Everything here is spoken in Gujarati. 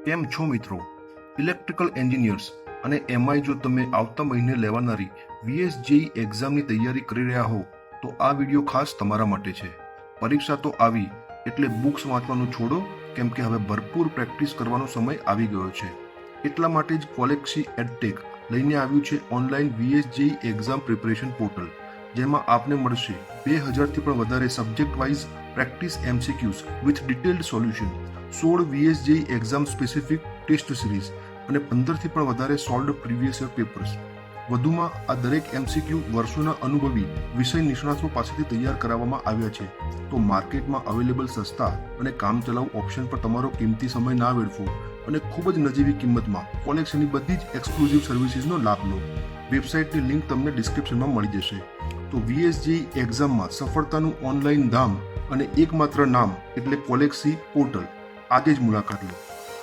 કેમ છો મિત્રો? ઇલેક્ટ્રિકલ એન્જિનિયર્સ અને એમઆઈ જો તમે આવતા મહિને લેવાનારી VSJE એક્ઝામની તૈયારી કરી રહ્યા હો તો આ વિડીયો ખાસ તમારા માટે છે. પરીક્ષા તો આવી એટલે બુક્સ વાંચવાનું છોડો, કેમ કે હવે ભરપૂર પ્રેક્ટિસ કરવાનો સમય આવી ગયો છે. એટલા માટે જ કોલેક્સી એડટેક લઈને આવ્યું છે online VSJE exam preparation portal, જેમાં આપને મળશે 2000થી પણ વધારે subject wise practice MCQs with detailed solution, 16 VSJE exam specific test series અને 15થી પણ વધારે સોલ્વડ પ્રીવિયસ યર પેપર્સ. વધુમાં આ દરેક MCQ વર્ષોના અનુભવી વિષય નિષ્ણાતો પાસેથી તૈયાર કરાવવામાં આવ્યા છે. તો માર્કેટમાં અવેલેબલ સસ્તા અને કામચલાઉ ઓપ્શન પર તમારો કિંમતી સમય ના વેડફો અને ખૂબ જ નજીવી કિંમતમાં કોલેક્સની બધી જ એક્સક્લુઝિવ સર્વિસીસનો લાભ લો. વેબસાઇટની લિંક તમને ડિસ્ક્રિપ્શનમાં મળી જશે. તો VSJE એક્ઝામમાં સફળતાનું ઓનલાઈન ધામ અને એકમાત્ર નામ એટલે કોલેક્સી પોર્ટલ. આજે જ મુલાકાત લો.